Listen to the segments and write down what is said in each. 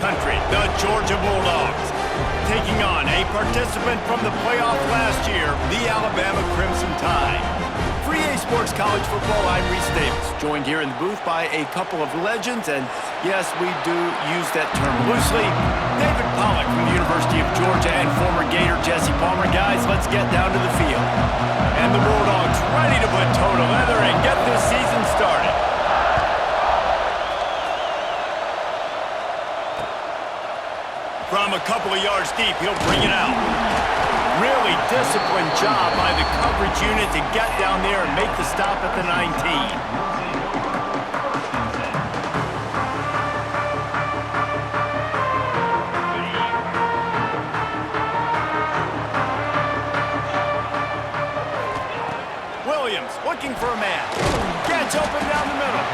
country, the Georgia Bulldogs, taking on a participant from the playoff last year, the Alabama Crimson Tide. For EA Sports College Football, I'm Reese Davis, joined here in the booth by a couple of legends, and yes, we do use that term loosely. David Pollack from the University of Georgia and former Gator Jesse Palmer. Guys, let's get down to the field. And the Bulldogs ready to put toe to leather and get this season started. From a couple of yards deep, he'll bring it out. Really disciplined job by the coverage unit to get down there and make the stop at the 19. Williams looking for a man. Gets open down the middle.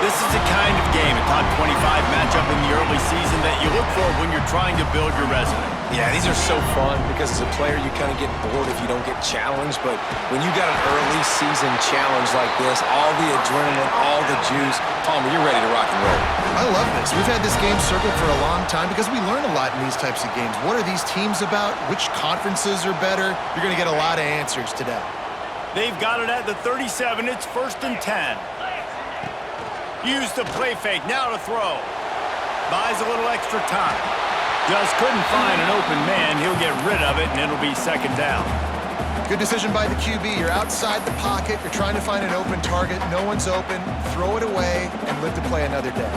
This is the kind of game, a top 25 matchup in the early season that you look for when you're trying to build your resume. Yeah, these are so fun because as a player you kind of get bored if you don't get challenged, but when you got an early season challenge like this, all the adrenaline, all the juice, Palmer, you're ready to rock and roll. I love this. We've had this game circled for a long time because we learn a lot in these types of games. What are these teams about? Which conferences are better? You're going to get a lot of answers today. They've got it at the 37. It's 1st and 10. Use the play fake. Now to throw. Buys a little extra time. Just couldn't find an open man. He'll get rid of it, and it'll be 2nd down. Good decision by the QB. You're outside the pocket. You're trying to find an open target. No one's open. Throw it away and live to play another day.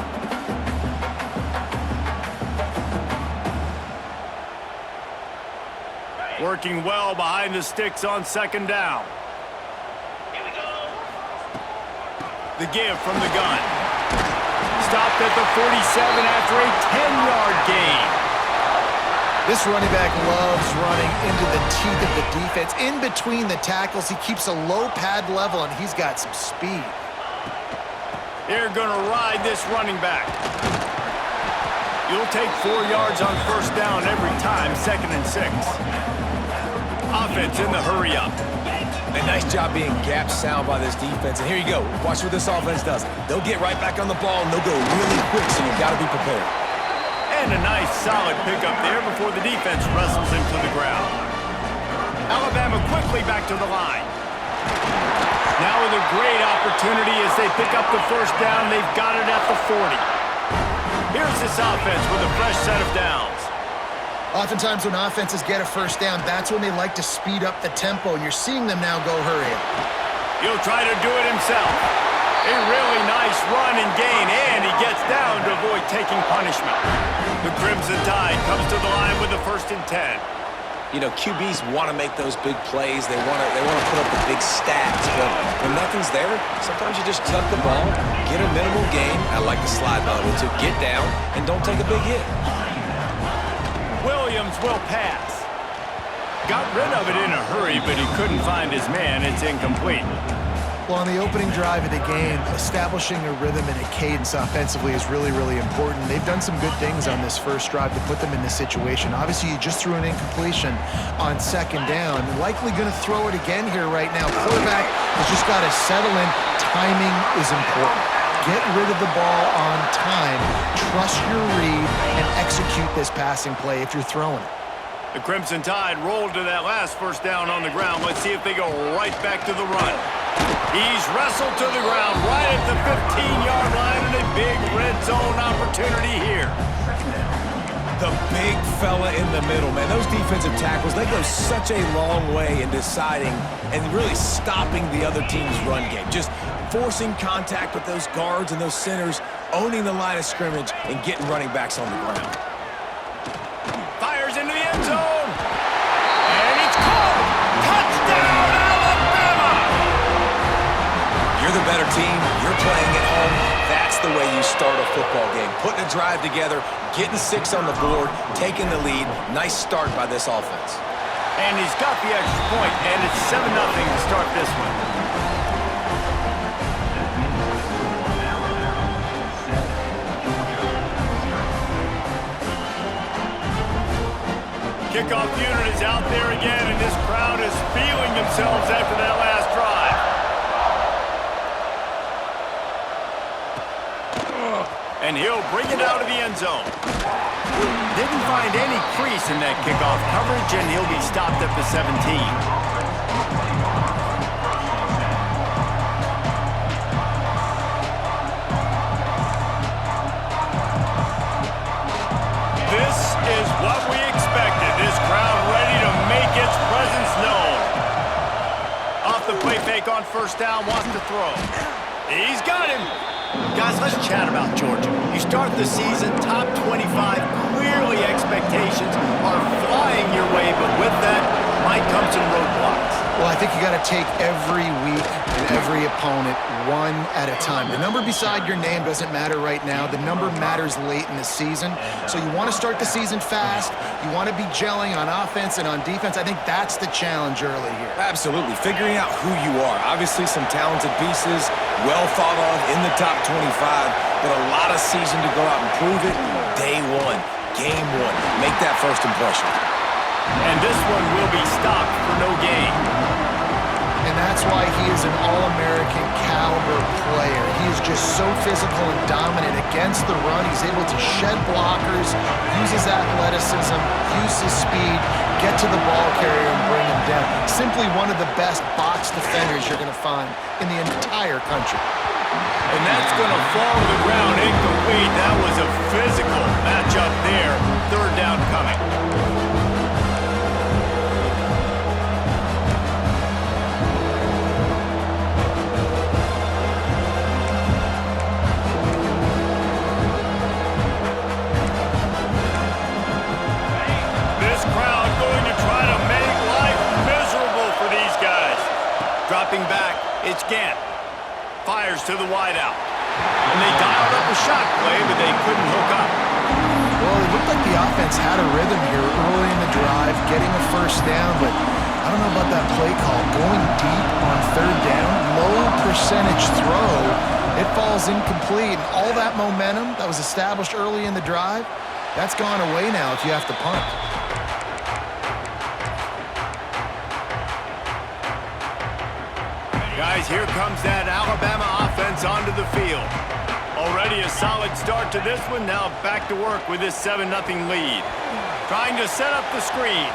Working well behind the sticks on 2nd down. The give from the gun. Stopped at the 47 after a 10-yard gain. This running back loves running into the teeth of the defense. In between the tackles, he keeps a low pad level, and he's got some speed. They're going to ride this running back. You'll take 4 yards on 1st down every time, 2nd and 6. Offense in the hurry-up. A nice job being gap sound by this defense. And here you go. Watch what this offense does. They'll get right back on the ball, and they'll go really quick, so you've got to be prepared. And a nice, solid pickup there before the defense wrestles him to the ground. Alabama quickly back to the line. Now with a great opportunity as they pick up the 1st down. They've got it at the 40. Here's this offense with a fresh set of downs. Oftentimes when offenses get a 1st down, that's when they like to speed up the tempo, and you're seeing them now go hurry up. He'll try to do it himself. A really nice run and gain, and he gets down to avoid taking punishment. The Crimson Tide comes to the line with the 1st and 10. You know, QBs want to make those big plays. They want to put up the big stats, but when nothing's there, sometimes you just tuck the ball, get a minimal gain. I like the slide, by the way, to get down and don't take a big hit. Williams will pass. Got rid of it in a hurry, but he couldn't find his man. It's incomplete. Well, on the opening drive of the game, establishing a rhythm and a cadence offensively is really, really important. They've done some good things on this first drive to put them in this situation. Obviously, you just threw an incompletion on 2nd down. Likely going to throw it again here right now. Quarterback has just got to settle in. Timing is important. Get rid of the ball on time. Trust your read and execute this passing play if you're throwing it. The Crimson Tide rolled to that last 1st down on the ground. Let's see if they go right back to the run. He's wrestled to the ground right at the 15-yard line, and a big red zone opportunity here. The big fella in the middle, man. Those defensive tackles, they go such a long way in deciding and really stopping the other team's run game. Just forcing contact with those guards and those centers, owning the line of scrimmage, and getting running backs on the ground. Fires into the end zone. And it's caught. Touchdown, Alabama! You're the better team. You're playing at home. That's the way you start a football game. Putting a drive together, getting 6 on the board, taking the lead. Nice start by this offense. And he's got the extra point, and it's 7-0 to start this one. Kickoff unit is out there again, and this crowd is feeling themselves after that last drive. And he'll bring it out of the end zone. Didn't find any crease in that kickoff coverage, and he'll be stopped at the 17. This is what we expected. This crowd ready to make its presence known. Off the play fake on first down, wants to throw. He's got him. Guys, let's chat about Georgia. You start the season top 25. Clearly expectations are flying your way, but with that might come some roadblocks. Well, I think you got to take every week and every opponent one at a time. The number beside your name doesn't matter right now. The number matters late in the season. So you want to start the season fast. You want to be gelling on offense and on defense. I think that's the challenge early here. Absolutely. Figuring out who you are. Obviously some talented pieces, well thought of in the top 25, but a lot of season to go out and prove it. Day one, game one. Make that first impression. And this one will be stopped for no gain. And that's why he is an All-American caliber player. He is just so physical and dominant against the run. He's able to shed blockers, use his athleticism, use his speed, get to the ball carrier and bring him down. Simply one of the best box defenders you're going to find in the entire country. And that's going to fall to the ground incomplete. That was a physical matchup there. Third down coming. This crowd going to try to make life miserable for these guys. Dropping back, it's Gant. Fires to the wideout. And they dialed up a shot play, but they couldn't hook up. Well, it looked like the offense had a rhythm here early in the drive, getting a first down, but I don't know about that play call. Going deep on third down, low percentage throw, it falls incomplete. And all that momentum that was established early in the drive, that's gone away now if you have to punt. Guys, here comes that Alabama offense onto the field. Already a solid start to this one. Now back to work with this 7-0 lead. Trying to set up the screen.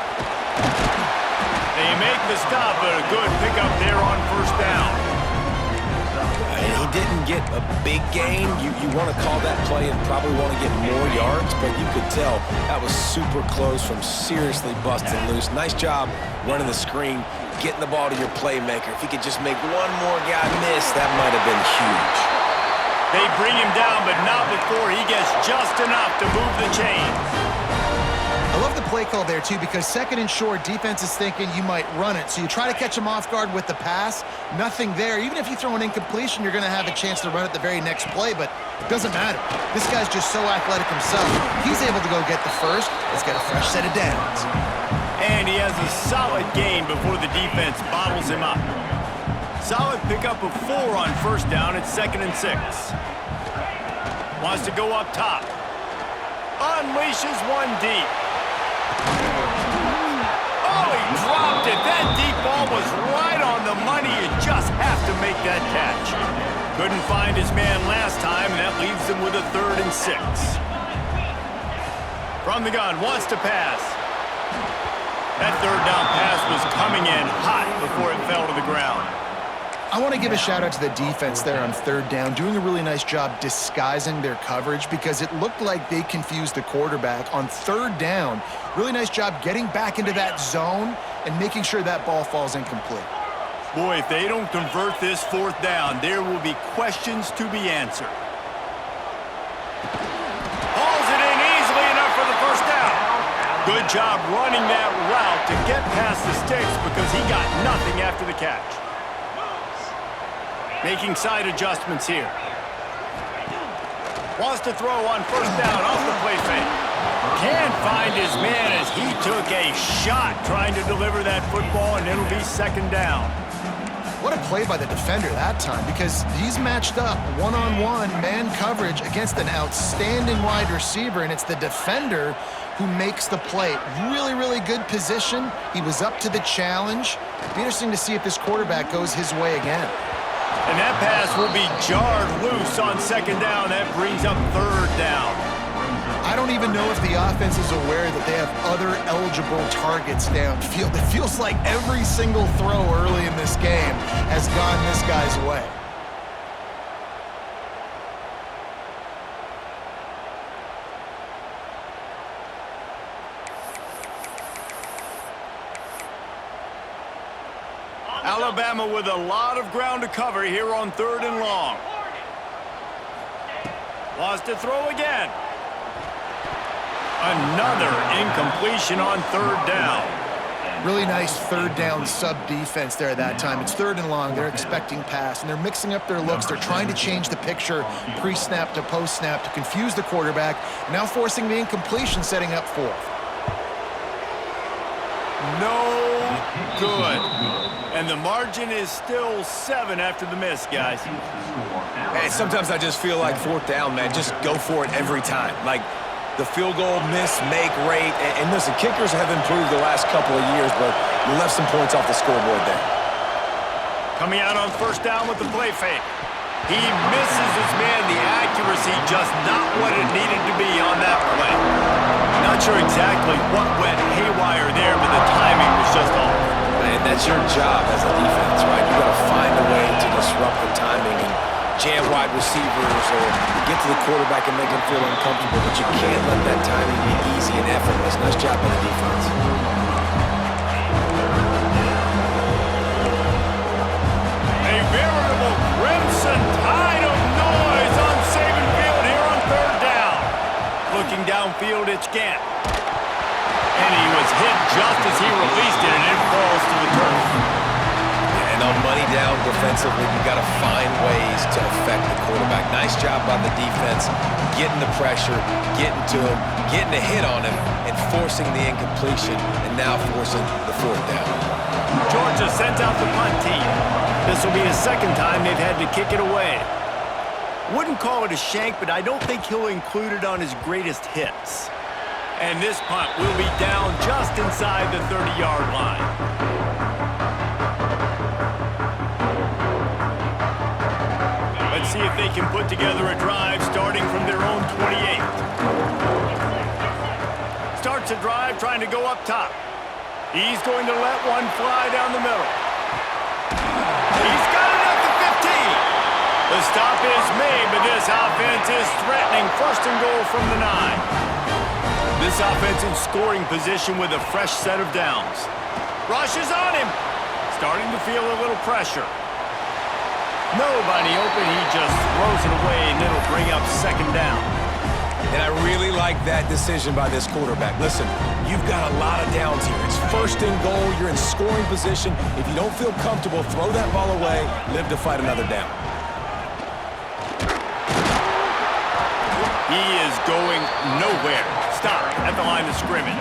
They make the stop, but a good pickup there on first down. He didn't get a big gain. You want to call that play and probably want to get more yards, but you could tell that was super close from seriously busting loose. Nice job running the screen, getting the ball to your playmaker. If he could just make one more guy miss, that might have been huge. They bring him down, but not before he gets just enough to move the chains. I love the play call there, too, because second and short, defense is thinking you might run it. So you try to catch him off guard with the pass. Nothing there. Even if you throw an incompletion, you're going to have a chance to run it the very next play, but it doesn't matter. This guy's just so athletic himself. He's able to go get the first. Let's get a fresh set of downs. And he has a solid gain before the defense bottles him up. Solid pickup of 4 on first down. It's 2nd and 6. Wants to go up top. Unleashes one deep. Oh, he dropped it. That deep ball was right on the money. You just have to make that catch. Couldn't find his man last time, and that leaves him with a 3rd and 6. From the gun, wants to pass. That third down pass was coming in hot before it fell to the ground. I want to give a shout out to the defense there on third down, doing a really nice job disguising their coverage because it looked like they confused the quarterback on third down. Really nice job getting back into that zone and making sure that ball falls incomplete. Boy, if they don't convert this 4th down, there will be questions to be answered. Hauls it in easily enough for the first down. Good job running that route to get past the sticks because he got nothing after the catch. Making side adjustments here. Wants to throw on first down off the play fake. Can't find his man as he took a shot trying to deliver that football, and it'll be 2nd down. What a play by the defender that time because he's matched up one-on-one man coverage against an outstanding wide receiver, and it's the defender who makes the play. Really, really good position. He was up to the challenge. Be interesting to see if this quarterback goes his way again. And that pass will be jarred loose on second down. That brings up third down. I don't even know if the offense is aware that they have other eligible targets downfield. It feels like every single throw early in this game has gone this guy's way. Alabama with a lot of ground to cover here on 3rd and long. Lost to throw again. Another incompletion on 3rd down. Really nice 3rd down sub-defense there that time. It's 3rd and long. They're expecting pass, and they're mixing up their looks. They're trying to change the picture pre-snap to post-snap to confuse the quarterback, now forcing the incompletion, setting up 4th. No good. And the margin is still 7 after the miss, guys. Hey, sometimes I just feel like 4th down, man. Just go for it every time. Like the field goal miss, make rate. And listen, kickers have improved the last couple of years, but you left some points off the scoreboard there. Coming out on 1st down with the play fake. He misses his man. The accuracy just not what it needed to be on that play. Not sure exactly what went haywire there, but the timing was just off. And that's your job as a defense, right? You got to find a way to disrupt the timing and jam wide receivers or get to the quarterback and make him feel uncomfortable, but you can't let that timing be easy and effortless. Nice job by the defense. A veritable crimson tide of noise on Saban Field here on 3rd down. Looking downfield, it's Gant. And he was hit just as he released it, and it falls to the turf. And on money down defensively, you got to find ways to affect the quarterback. Nice job by the defense, getting the pressure, getting to him, getting a hit on him, and forcing the incompletion, and now forcing the 4th down. Georgia sends out the punt team. This will be the 2nd time they've had to kick it away. Wouldn't call it a shank, but I don't think he'll include it on his greatest hits. And this punt will be down just inside the 30-yard line. Let's see if they can put together a drive starting from their own 28. Starts a drive trying to go up top. He's going to let one fly down the middle. He's got it at the 15. The stop is made, but this offense is threatening 1st and goal from the 9. This offense in scoring position with a fresh set of downs. Rushes on him. Starting to feel a little pressure. Nobody open. He just throws it away, and it'll bring up 2nd down. And I really like that decision by this quarterback. Listen, you've got a lot of downs here. It's 1st and goal. You're in scoring position. If you don't feel comfortable, throw that ball away. Live to fight another down. He is going nowhere. Stop at the line of scrimmage.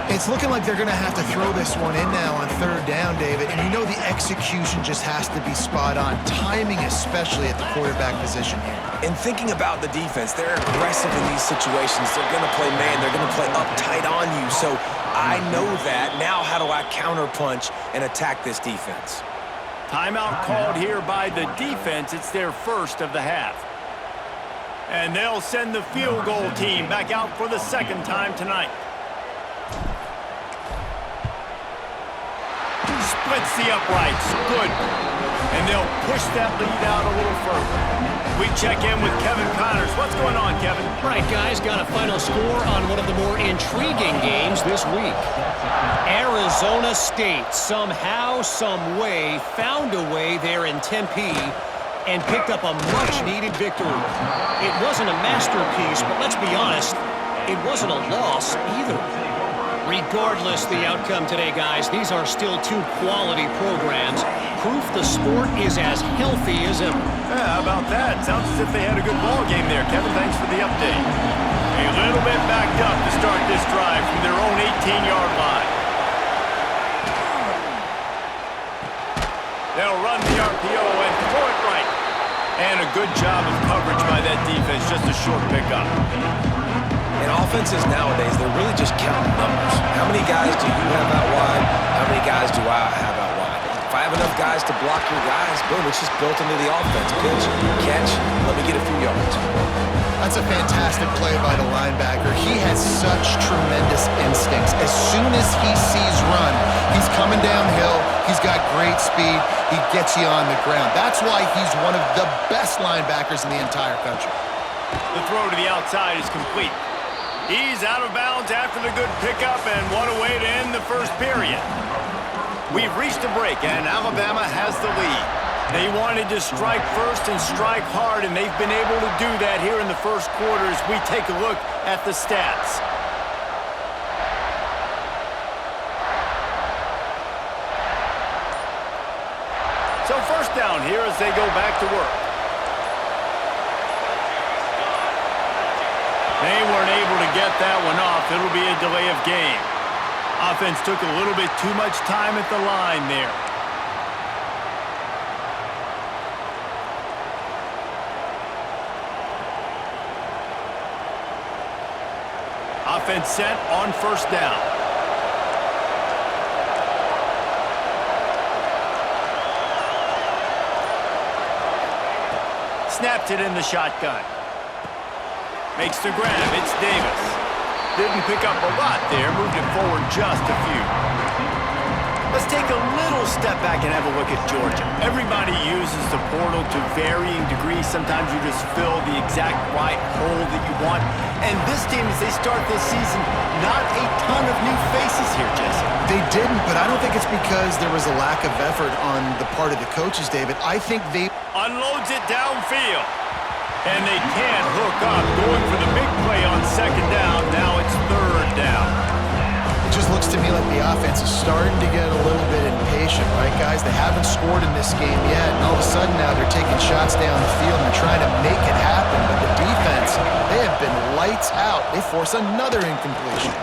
It's looking like they're going to have to throw this one in now on 3rd down, David. And you know the execution just has to be spot on. Timing especially at the quarterback position here. And thinking about the defense, they're aggressive in these situations. They're going to play man. They're going to play uptight on you. So I know that. Now how do I counterpunch and attack this defense? Timeout called here by the defense. It's their 1st of the half. And they'll send the field goal team back out for the 2nd time tonight. Splits the uprights. Good. And they'll push that lead out a little further. We check in with Kevin Connors. What's going on, Kevin? Right, guys, got a final score on one of the more intriguing games this week. Arizona State somehow, some way, found a way there in Tempe and picked up a much-needed victory. It wasn't a masterpiece, but let's be honest, it wasn't a loss either. Regardless the outcome today, guys, these are still 2 quality programs. Proof the sport is as healthy as ever. Yeah, how about that? Sounds as if they had a good ball game there. Kevin, thanks for the update. A little bit backed up to start this drive from their own 18-yard line. They'll run the RPO and throw it right. And a good job of coverage by that defense, just a short pickup. And offenses nowadays, they're really just counting numbers. How many guys do you have out wide? How many guys do I have out wide? If I have enough guys to block your guys, boom, it's just built into the offense. Pitch, catch, let me get a few yards. That's a fantastic play by the linebacker. He has such tremendous instincts. As soon as he sees run, he's coming downhill. He's got great speed. He gets you on the ground. That's why he's one of the best linebackers in the entire country. The throw to the outside is complete. He's out of bounds after the good pickup, and what a way to end the first period. We've reached a break, and Alabama has the lead. They wanted to strike first and strike hard, and they've been able to do that here in the first quarter as we take a look at the stats. So first down here as they go back to work. They weren't able to get that one off. It'll be a delay of game. Offense took a little bit too much time at the line there. Offense set on first down. Snapped it in the shotgun. Makes the grab. It's Davis. Didn't pick up a lot there. Moved it forward just a few. Let's take a little step back and have a look at Georgia. Everybody uses the portal to varying degrees. Sometimes you just fill the exact right hole that you want. And this team, as they start this season, not a ton of new faces here, Jesse. They didn't, but I don't think it's because there was a lack of effort on the part of the coaches, David. I think they Unloads it downfield. And they can't hook up. Going for the big play on second down. Now it's third down. It just looks to me like the offense is starting to get a little bit impatient, right, guys? They haven't scored in this game yet, and all of a sudden now they're taking shots down the field and they're trying to make it happen. But the defense, they have been lights out. They force another incompletion.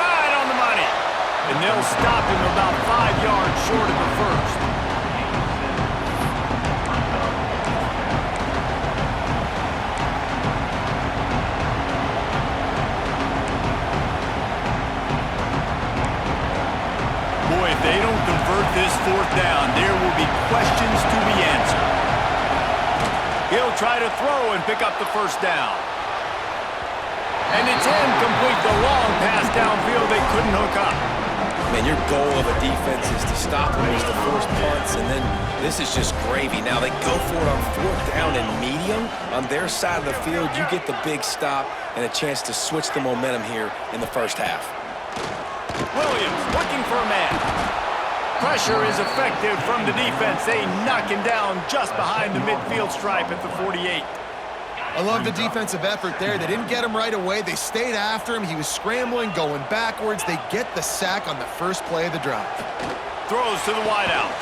Right on the money. And they'll stop him about 5 yards short of the first. Boy, if they don't convert this fourth down, there will be questions to be answered. He'll try to throw and pick up the first down. And it's incomplete. The long pass downfield, they couldn't hook up. Man, your goal of a defense is to stop them, is to force punts, and then this is just gravy. Now they go for it on fourth down and medium. On their side of the field, you get the big stop and a chance to switch the momentum here in the first half. Williams looking for a man. Pressure is effective from the defense. They knock him down just behind the midfield stripe at the 48. I love the defensive effort there. They didn't get him right away. They stayed after him. He was scrambling, going backwards. They get the sack on the first play of the drive. Throws to the wideout.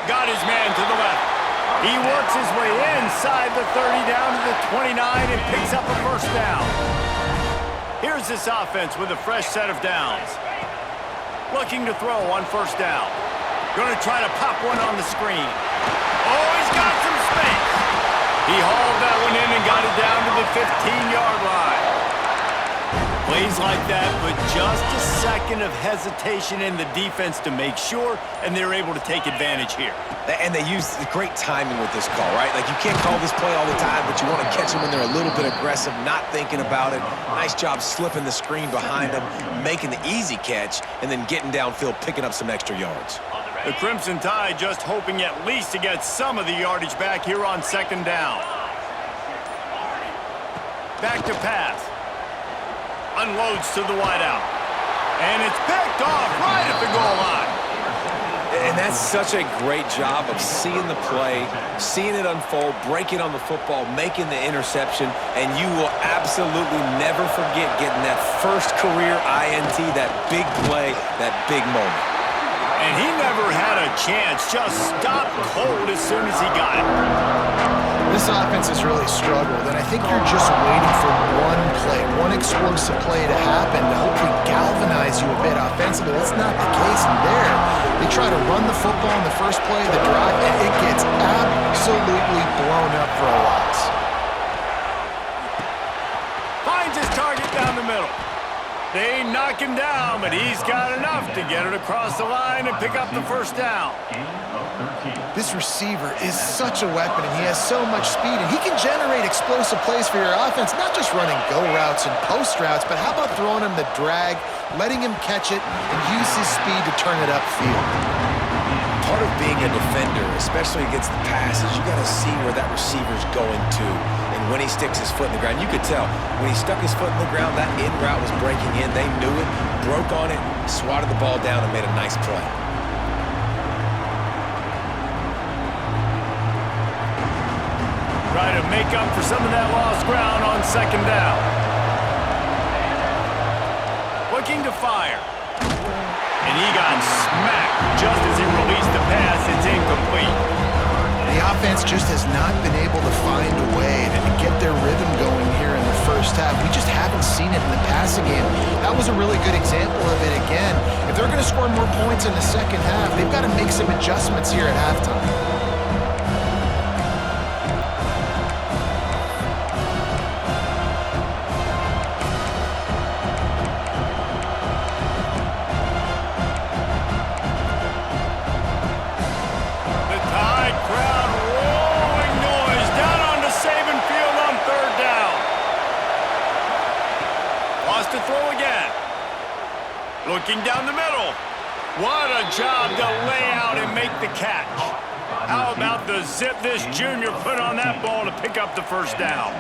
Got his man to the left. He works his way inside the 30 down to the 29 and picks up a first down. Here's this offense with a fresh set of downs. Looking to throw on first down. Going to try to pop one on the screen. Oh, he's got some space. He hauled that one in and got it down to the 15-yard line. Plays like that, but just a second of hesitation in the defense to make sure, and they're able to take advantage here. And they use great timing with this call, right? Like, you can't call this play all the time, but you want to catch them when they're a little bit aggressive, not thinking about it. Nice job slipping the screen behind them, making the easy catch, and then getting downfield, picking up some extra yards. The Crimson Tide just hoping at least to get some of the yardage back here on second down. Back to pass. Unloads to the wideout. And it's picked off right at the goal line. And that's such a great job of seeing the play, seeing it unfold, breaking on the football, making the interception, and you will absolutely never forget getting that first career INT, that big play, that big moment. And he never had a chance, just stopped cold as soon as he got it. This offense has really struggled, and I think you're just waiting for one play, one explosive play to happen to hopefully galvanize you a bit offensively. That's not the case in there. They try to run the football in the first play of the drive, and it gets absolutely blown up for a loss. Finds his target down the middle. They knock him down, but he's got enough to get it across the line and pick up the first down. This receiver is such a weapon, and he has so much speed, and he can generate explosive plays for your offense, not just running go routes and post routes, but how about throwing him the drag, letting him catch it, and use his speed to turn it upfield. Part of being a defender, especially against the pass, is you got to see where that receiver's going to. And when he sticks his foot in the ground, you could tell when he stuck his foot in the ground, that in route was breaking in. They knew it, broke on it, swatted the ball down, and made a nice play. Try to make up for some of that lost ground on second down. Looking to fire. And he got smacked just as he released the pass. It's incomplete. The offense just has not been able to find a way to get their rhythm going here in the first half. We just haven't seen it in the passing game. That was a really good example of it again. If they're going to score more points in the second half, they've got to make some adjustments here at halftime. Looking down the middle. What a job to lay out and make the catch. How about the zip this junior put on that ball to pick up the first down?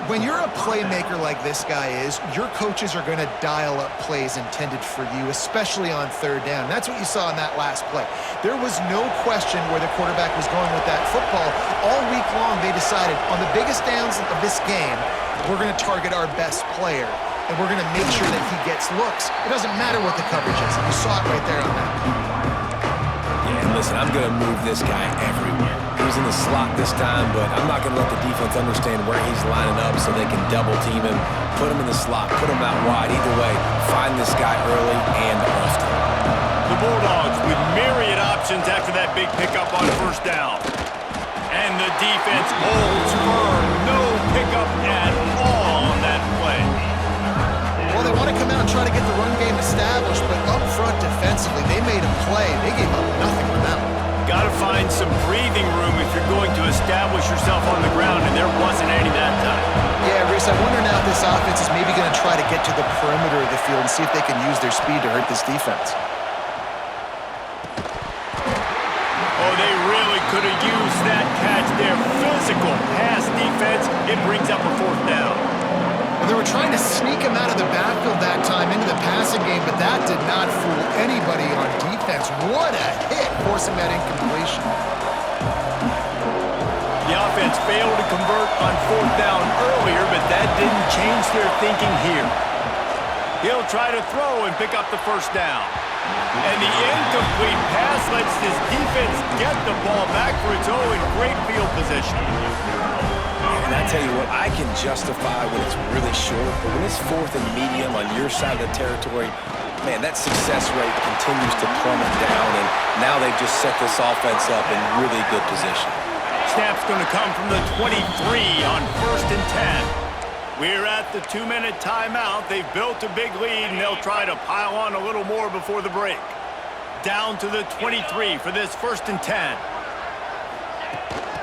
When you're a playmaker like this guy is, your coaches are going to dial up plays intended for you, especially on third down. That's what you saw in that last play. There was no question where the quarterback was going with that football. All week long, they decided on the biggest downs of this game, we're going to target our best player. And we're going to make sure that he gets looks. It doesn't matter what the coverage is. You saw it right there on that. Yeah, and listen, I'm going to move this guy everywhere. He was in the slot this time, but I'm not going to let the defense understand where he's lining up so they can double team him, put him in the slot, put him out wide. Either way, find this guy early and often. The Bulldogs with myriad options after that big pickup on first down. And the defense holds firm. No pickup at all on that play. Well, they want to come out and try to get the run game established, but up front defensively, they made a play. They gave up nothing for that one. Got to find some breathing room if you're going to establish yourself on the ground, and there wasn't any that time. Yeah, Reese, I wonder now if this offense is maybe going to try to get to the perimeter of the field and see if they can use their speed to hurt this defense. Oh, they really could have used that catch there. Physical pass defense. It brings up a fourth down. They were trying to sneak him out of the backfield that time into the passing game, but that did not fool anybody on defense. What a hit, forcing that incompletion. The offense failed to convert on fourth down earlier, but that didn't change their thinking here. He'll try to throw and pick up the first down. And the incomplete pass lets this defense get the ball back for its own great field position. And I tell you what, I can justify when it's really short, but when it's fourth and medium on your side of the territory, man, that success rate continues to plummet down, and now they've just set this offense up in really good position. Snap's going to come from the 23 on 1st and 10. We're at the 2-minute timeout. They've built a big lead, and they'll try to pile on a little more before the break. Down to the 23 for this 1st and 10.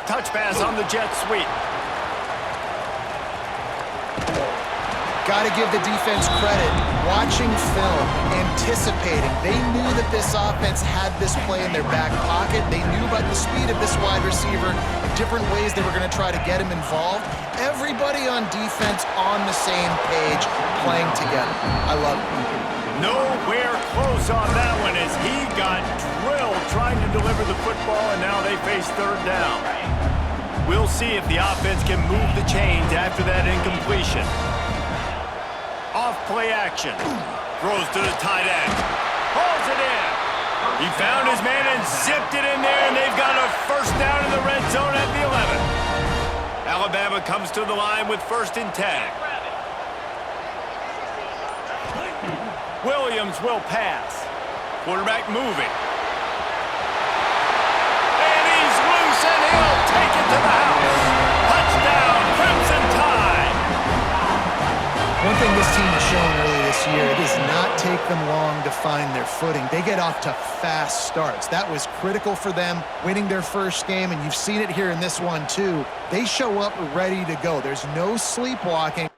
Touch pass on the jet sweep. Got to give the defense credit. Watching film, anticipating. They knew that this offense had this play in their back pocket. They knew about the speed of this wide receiver, different ways they were going to try to get him involved. Everybody on defense on the same page, playing together. I love it. Nowhere close on that one as he got drilled trying to deliver the football, and now they face third down. We'll see if the offense can move the chains after that incompletion. Off play action. Throws to the tight end. Pulls it in. He found his man and zipped it in there, and they've got a first down in the red zone at the 11. Alabama comes to the line with 1st and 10. Williams will pass. Quarterback moving. And he's loose, and he'll take it to the house. Touchdown, Crimson Tide. One thing this team has shown early this year, it take them long to find their footing. They get off to fast starts. That was critical for them winning their first game, and you've seen it here in this one too. They show up ready to go. There's no sleepwalking.